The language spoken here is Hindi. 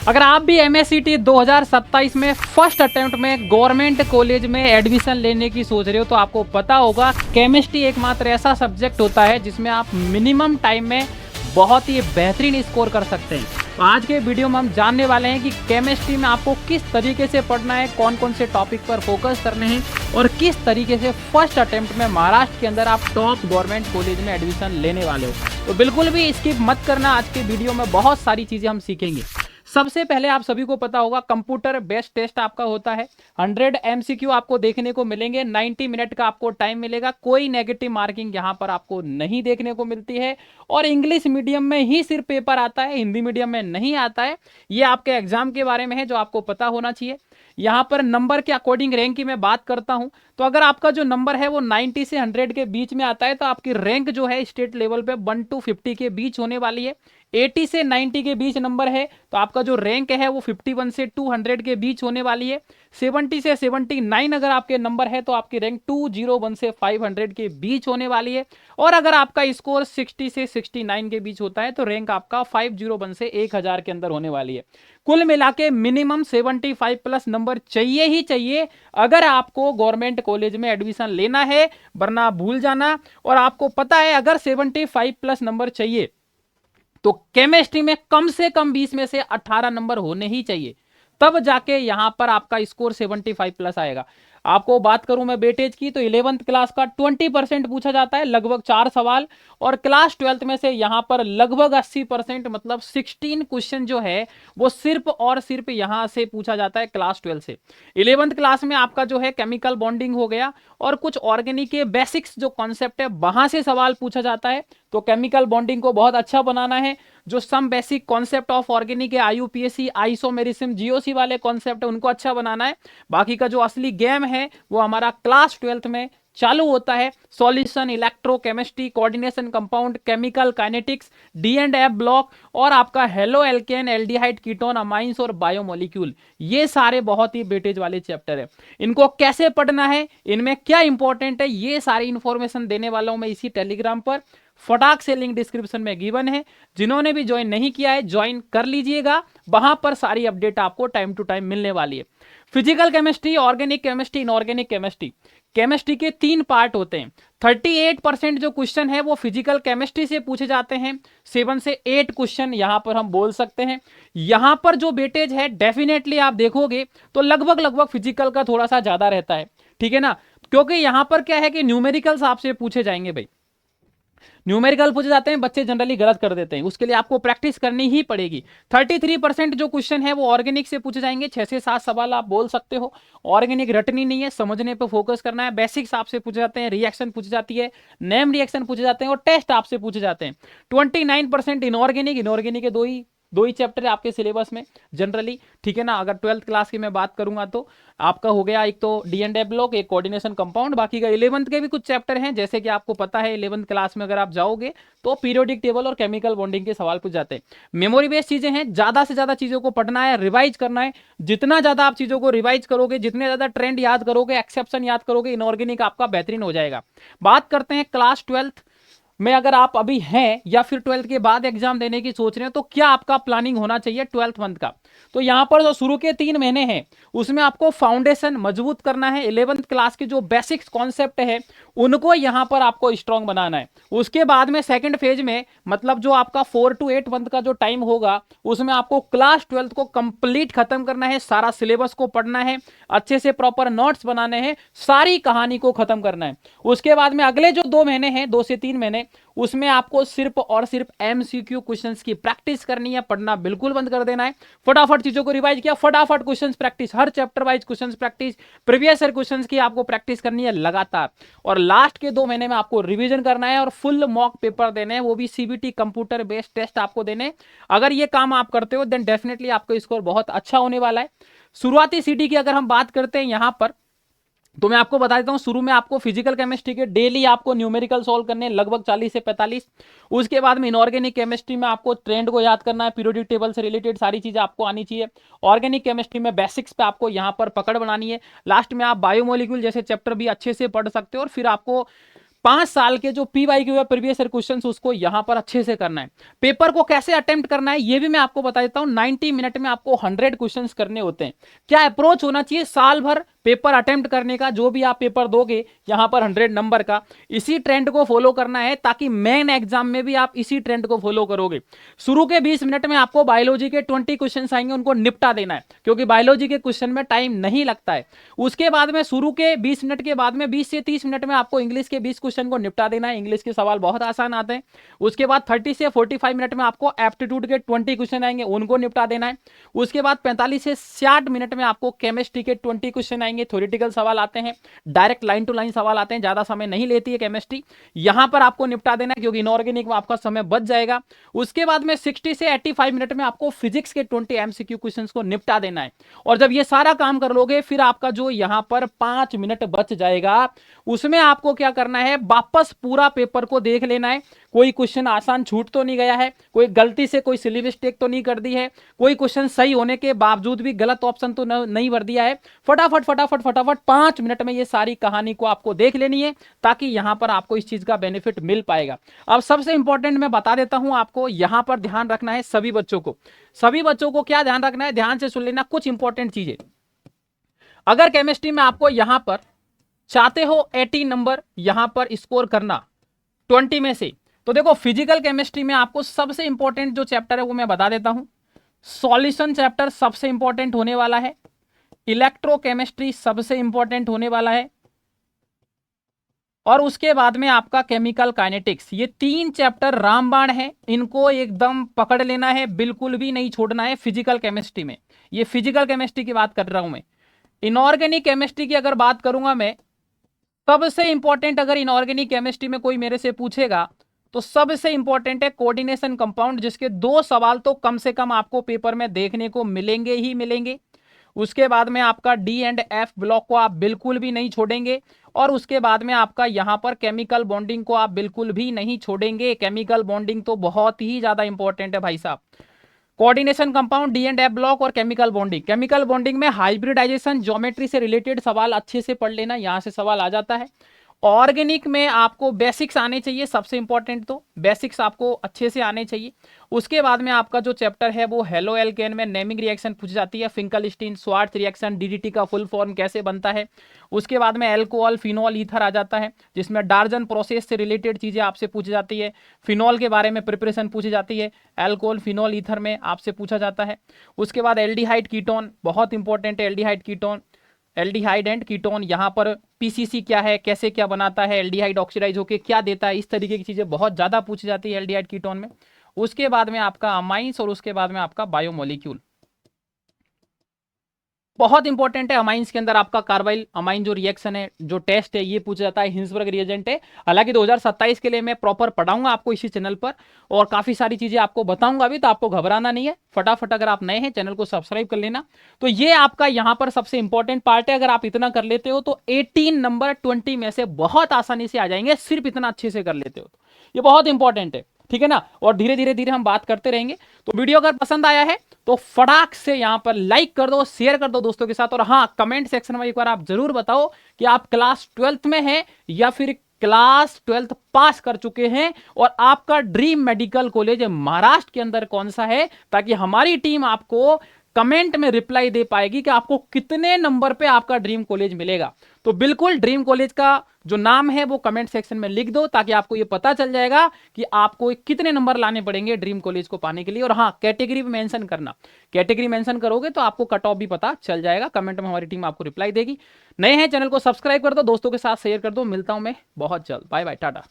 अगर आप भी MSCT 2027 में फर्स्ट अटेम्प्ट में गवर्नमेंट कॉलेज में एडमिशन लेने की सोच रहे हो तो आपको पता होगा केमिस्ट्री एकमात्र ऐसा सब्जेक्ट होता है जिसमें आप मिनिमम टाइम में बहुत ही बेहतरीन स्कोर कर सकते हैं। तो आज के वीडियो में हम जानने वाले हैं कि केमिस्ट्री में आपको किस तरीके से पढ़ना है, कौन कौन से टॉपिक पर फोकस करने हैं और किस तरीके से फर्स्ट अटेम्प्ट में महाराष्ट्र के अंदर आप टॉप गवर्नमेंट कॉलेज में एडमिशन लेने वाले हो। तो बिल्कुल भी स्किप मत करना, आज के वीडियो में बहुत सारी चीज़ें हम सीखेंगे। सबसे पहले आप सभी को पता होगा कंप्यूटर बेस्ड टेस्ट आपका होता है। 100 MCQ आपको देखने को मिलेंगे, 90 मिनट का आपको टाइम मिलेगा, कोई नेगेटिव मार्किंग यहाँ पर आपको नहीं देखने को मिलती है और इंग्लिश मीडियम में ही सिर्फ पेपर आता है, हिंदी मीडियम में नहीं आता है। ये आपके एग्जाम के बारे में है जो आपको पता होना चाहिए। यहाँ पर नंबर के अकॉर्डिंग रैंक की मैं बात करता हूँ तो अगर आपका जो नंबर है वो 90 से 100 के बीच में आता है तो आपकी रैंक जो है स्टेट लेवल पे 1 to 50 के बीच होने वाली है। 80 से 90 के बीच नंबर है तो आपका जो रैंक है वो 51 से 200 के बीच होने वाली है। 70 से 79 अगर आपके नंबर है तो आपकी रैंक 201 से 500 के बीच होने वाली है। और अगर आपका स्कोर 60 से 69 के बीच होता है तो रैंक आपका 501 से 1000 के अंदर होने वाली है। कुल मिला के मिनिमम 75 प्लस नंबर चाहिए ही चाहिए अगर आपको गवर्नमेंट कॉलेज में एडमिशन लेना है, वरना भूल जाना। और आपको पता है अगर 75 प्लस नंबर चाहिए तो केमिस्ट्री में कम से कम 20 में से 18 नंबर होने ही चाहिए, तब जाके यहां पर आपका स्कोर 75 प्लस आएगा। आपको बात करूं मैं वेटेज की तो 11th क्लास का 20% पूछा जाता है, लगभग 4 सवाल। और क्लास 12th में से यहां पर लगभग 80% मतलब 16 क्वेश्चन जो है वो सिर्फ और सिर्फ यहां से पूछा जाता है क्लास 12 से। 11th क्लास में आपका जो है केमिकल बॉन्डिंग हो गया और कुछ ऑर्गेनिक के बेसिक्स जो कॉन्सेप्ट है वहां से सवाल पूछा जाता है। तो केमिकल बॉन्डिंग को बहुत अच्छा बनाना है। जो some basic concept of organic है, IUPAC आइसोमेरिज्म GOC वाले कॉन्सेप्ट है उनको अच्छा बनाना है। बाकी का जो असली गेम है वो हमारा क्लास 12th में चालू होता है। Solution, electrochemistry, coordination compound, chemical kinetics, D&F block और आपका halo alkane, aldehyde, ketone, amines और बायोमोलिक्यूल, ये सारे बहुत ही वेटेज वाले चैप्टर है। इनको कैसे पढ़ना है, इनमें क्या इंपॉर्टेंट है, ये सारी इंफॉर्मेशन देने वाला हूं मैं इसी टेलीग्राम पर। फटाक से लिंक डिस्क्रिप्शन में गिवन है, जिन्होंने भी ज्वाइन नहीं किया है ज्वाइन कर लीजिएगा, वहां पर सारी अपडेट आपको टाइम टू टाइम मिलने वाली है। Physical chemistry, organic chemistry, inorganic chemistry, chemistry के 3 पार्ट होते हैं। 38% जो क्वेश्चन है वो फिजिकल केमिस्ट्री से पूछे जाते हैं। 7 से 8 क्वेश्चन यहां पर हम बोल सकते हैं। यहां पर जो वेटेज है डेफिनेटली आप देखोगे तो लगभग फिजिकल का थोड़ा सा ज्यादा रहता है, ठीक है ना, क्योंकि यहां पर क्या है कि न्यूमेरिकल्स आपसे पूछे जाएंगे भाई। न्यूमेरिकल पूछे जाते हैं, बच्चे जनरली गलत कर देते हैं, उसके लिए आपको प्रैक्टिस करनी ही पड़ेगी। 33% जो क्वेश्चन है वो ऑर्गेनिक से पूछे जाएंगे, 6 से 7 सवाल आप बोल सकते हो। ऑर्गेनिक रटनी नहीं है, समझने पे फोकस करना है। बेसिक्स आपसे पूछे जाते हैं, रिएक्शन पूछी जाती है, नेम रिएक्शन पूछे जाते हैं और टेस्ट आपसे पूछे जाते हैं। 29% इनऑर्गेनिक, इनऑर्गेनिक के दो ही चैप्टर है आपके सिलेबस में जनरली, ठीक है ना। अगर 12th क्लास की मैं बात करूंगा तो आपका हो गया एक तो D&F ब्लॉक, एक कोऑर्डिनेशन कंपाउंड, बाकी का 11th के भी कुछ चैप्टर हैं। जैसे कि आपको पता है 11th क्लास में अगर आप जाओगे तो पीरियोडिक टेबल और केमिकल बॉन्डिंग के सवाल पूछ जाते हैं। मेमोरी बेस्ड चीजें हैं, ज्यादा से ज्यादा चीजों को पढ़ना है, रिवाइज करना है। जितना ज्यादा आप चीजों को रिवाइज करोगे, जितने ज्यादा ट्रेंड याद करोगे, एक्सेप्शन याद करोगे, इनऑर्गेनिक आपका बेहतरीन हो जाएगा। बात करते हैं क्लास 12th में, अगर आप अभी हैं या फिर 12th के बाद एग्जाम देने की सोच रहे हैं तो क्या आपका प्लानिंग होना चाहिए 12th मंथ का। तो यहां पर जो शुरू के 3 महीने हैं उसमें आपको फाउंडेशन मजबूत करना है। 11th क्लास के जो बेसिक्स कॉन्सेप्ट है उनको यहां पर आपको स्ट्रॉन्ग बनाना है। उसके बाद में सेकंड फेज में, मतलब जो आपका 4 to 8 मंथ का जो टाइम होगा उसमें आपको क्लास 12th को कंप्लीट खत्म करना है, सारा सिलेबस को पढ़ना है, अच्छे से प्रॉपर नोट्स बनाने हैं, सारी कहानी को खत्म करना है। उसके बाद में अगले जो 2 महीने हैं, 2 से 3 महीने, उसमें आपको सिर्फ और सिर्फ MCQ क्वेश्चंस की प्रैक्टिस करनी है, पढ़ना बिल्कुल बंद कर देना है। फटाफट चीजों को रिवाइज किया, फटाफट क्वेश्चंस प्रैक्टिस, हर chapter wise questions practice, previous year questions की आपको प्रैक्टिस करनी है लगातार। और लास्ट के 2 महीने में आपको रिवीजन करना है और फुल मॉक पेपर देने हैं, वो भी CBT कंप्यूटर बेस्ड टेस्ट आपको देने। अगर ये काम आप करते हो देन डेफिनेटली आपका स्कोर बहुत अच्छा होने वाला है। शुरुआती CD की अगर हम बात करते हैं यहां पर, तो मैं आपको बता देता हूं, शुरू में आपको फिजिकल केमिस्ट्री के डेली आपको न्यूमेरिकल सॉल्व करने हैं, लगभग 40 से 45। उसके बाद में इनऑर्गेनिक केमिस्ट्री में आपको ट्रेंड को याद करना है, पीरियोडिक टेबल से रिलेटेड सारी चीजें आपको आनी चाहिए। ऑर्गेनिक केमिस्ट्री में बेसिक्स पे आपको यहां पर पकड़ बनानी है। लास्ट में आप बायोमोलिक्यूल जैसे चैप्टर भी अच्छे से पढ़ सकते हो और फिर आपको 5 साल के जो PYQ या प्रीवियस ईयर क्वेश्चंस उसको यहां पर अच्छे से करना है। पेपर को कैसे अटेम्प्ट करना है ये भी मैं आपको बता देता हूं। 90 मिनट में आपको 100 क्वेश्चंस करने होते हैं। क्या अप्रोच होना चाहिए साल भर पेपर अटेम्प्ट करने का, जो भी आप पेपर दोगे यहां पर 100 नंबर का, इसी ट्रेंड को फॉलो करना है ताकि मेन एग्जाम में भी आप इसी ट्रेंड को फॉलो करोगे। शुरू के 20 मिनट में आपको बायोलॉजी के 20 क्वेश्चन आएंगे, उनको निपटा देना है क्योंकि बायोलॉजी के क्वेश्चन में टाइम नहीं लगता है। उसके बाद में शुरू के 20 मिनट के बाद में 20 से 30 मिनट में आपको इंग्लिश के 20 क्वेश्चन को निपटा देना है। इंग्लिश के सवाल बहुत आसान आते हैं। उसके बाद 30 से 45 मिनट में आपको एप्टीट्यूड के 20 क्वेश्चन आएंगे, उनको निपटा देना है। उसके बाद 45 से 60 मिनट में आपको केमिस्ट्री के 20 क्वेश्चन आएंगे। थ्योरेटिकल सवाल आते हैं, डायरेक्ट लाइन टू लाइन सवाल आते हैं, ज्यादा समय नहीं लेती है केमिस्ट्री, यहां पर आपको निपटा देना है क्योंकि इनऑर्गेनिक में आपका समय बच जाएगा। उसके बाद में 60 से 85 मिनट में आपको फिजिक्स के 20 MCQ क्वेश्चंस को निपटा देना है। और जब ये सारा काम कर लोगे फिर आपका जो यहां पर 5 मिनट बच जाएगा उसमें आपको क्या करना है, वापस पूरा पेपर को देख लेना है। कोई क्वेश्चन आसान छूट तो नहीं गया है, कोई गलती से कोई सिली मिस्टेक तो नहीं कर दी है, कोई क्वेश्चन सही होने के बावजूद भी गलत ऑप्शन तो नहीं भर दिया है। फटाफट फटाफट फटाफट 5 मिनट में ये सारी कहानी को आपको देख लेनी है ताकि यहां पर आपको इस चीज का बेनिफिट मिल पाएगा। अब सबसे इंपॉर्टेंट मैं बता देता हूं आपको, यहां पर ध्यान रखना है सभी बच्चों को। सभी बच्चों को क्या ध्यान रखना है, ध्यान से सुन लेना कुछ इंपॉर्टेंट चीजें। अगर केमिस्ट्री में आपको यहां पर चाहते हो 80 नंबर यहां पर स्कोर करना 20 में से, तो देखो फिजिकल केमिस्ट्री में आपको सबसे इंपॉर्टेंट जो चैप्टर है वो मैं बता देता हूं। सॉल्यूशन चैप्टर सबसे इंपॉर्टेंट होने वाला है, इलेक्ट्रोकेमिस्ट्री सबसे इंपॉर्टेंट होने वाला है, और उसके बाद में आपका केमिकल काइनेटिक्स। ये 3 चैप्टर रामबाण है, इनको एकदम पकड़ लेना है, बिल्कुल भी नहीं छोड़ना है फिजिकल केमिस्ट्री में। ये फिजिकल केमिस्ट्री की बात कर रहा हूं मैं। इनऑर्गेनिक केमिस्ट्री की अगर बात करूंगा मैं, सबसे इंपॉर्टेंट अगर इनऑर्गेनिक केमिस्ट्री में कोई मेरे से पूछेगा तो सबसे इंपॉर्टेंट है कोऑर्डिनेशन कंपाउंड, जिसके 2 सवाल तो कम से कम आपको पेपर में देखने को मिलेंगे ही मिलेंगे। उसके बाद में आपका D एंड F ब्लॉक को आप बिल्कुल भी नहीं छोड़ेंगे, और उसके बाद में आपका यहां पर केमिकल बॉन्डिंग को आप बिल्कुल भी नहीं छोड़ेंगे। केमिकल बॉन्डिंग तो बहुत ही ज्यादा इंपॉर्टेंट है भाई साहब। Coordination compound, D and F block और केमिकल बॉन्डिंग। केमिकल बॉन्डिंग में हाइब्रिडाइजेशन ज्योमेट्री से रिलेटेड सवाल अच्छे से पढ़ लेना, यहां से सवाल आ जाता है। ऑर्गेनिक में आपको बेसिक्स आने चाहिए, सबसे इंपॉर्टेंट तो बेसिक्स आपको अच्छे से आने चाहिए। उसके बाद में आपका जो चैप्टर है वो हेलो एल्केन में नेमिंग रिएक्शन पूछी जाती है, फिंकलस्टीन स्वार्ट्ज रिएक्शन, DDT का फुल फॉर्म कैसे बनता है। उसके बाद में एल्कोहल फिनॉल ईथर आ जाता है, जिसमें डार्जन प्रोसेस से रिलेटेड चीजें आपसे पूछी जाती है। फिनॉल के बारे में प्रिपरेशन पूछी जाती है, एल्कोहल फिनॉल ईथर में आपसे पूछा जाता है। उसके बाद एल्डिहाइड कीटोन बहुत इंपॉर्टेंट है, aldehyde ketone, aldehyde and ketone, यहाँ पर PCC क्या है, कैसे क्या बनाता है, एल्डिहाइड ऑक्सीडाइज होके क्या देता है, इस तरीके की चीजें बहुत ज्यादा पूछी जाती है एल्डिहाइड कीटोन में। उसके बाद में आपका अमाइंस और उसके बाद में आपका बायोमोलिक्यूल बहुत इंपॉर्टेंट है। अमाइंस के अंदर आपका कार्बाइल अमाइन जो रिएक्शन है, जो टेस्ट है, ये पूछा जाता है, हिंसबर्ग रिएजेंट है। हालांकि 2027 के लिए मैं प्रॉपर पढ़ाऊंगा आपको इसी चैनल पर और काफी सारी चीजें आपको बताऊंगा अभी, तो आपको घबराना नहीं है। फटाफट अगर आप नए हैं चैनल को सब्सक्राइब कर लेना। तो ये आपका यहाँ पर सबसे इंपॉर्टेंट पार्ट है। अगर आप इतना कर लेते हो तो 18 नंबर 20 में से बहुत आसानी से आ जाएंगे, सिर्फ इतना अच्छे से कर लेते हो तो ये बहुत इंपॉर्टेंट है, ठीक है ना। और धीरे धीरे धीरे हम बात करते रहेंगे। तो वीडियो अगर पसंद आया है तो फटाक से यहां पर लाइक कर दो, शेयर कर दो दोस्तों के साथ, और हाँ कमेंट सेक्शन में एक बार आप जरूर बताओ कि आप क्लास 12th में हैं या फिर क्लास 12th पास कर चुके हैं, और आपका ड्रीम मेडिकल कॉलेज महाराष्ट्र के अंदर कौन सा है, ताकि हमारी टीम आपको कमेंट में रिप्लाई दे पाएगी कि आपको कितने नंबर पे आपका ड्रीम कॉलेज मिलेगा। तो बिल्कुल ड्रीम कॉलेज का जो नाम है वो कमेंट सेक्शन में लिख दो, ताकि आपको ये पता चल जाएगा कि आपको कितने नंबर लाने पड़ेंगे ड्रीम कॉलेज को पाने के लिए। और हाँ कैटेगरी भी मेंशन करना, कैटेगरी मेंशन करोगे तो आपको कट ऑफ भी पता चल जाएगा। कमेंट में हमारी टीम आपको रिप्लाई देगी। नए हैं चैनल को सब्सक्राइब कर दो, दोस्तों के साथ शेयर कर दो। मिलता हूं मैं बहुत जल्द, बाय बाय, टाटा।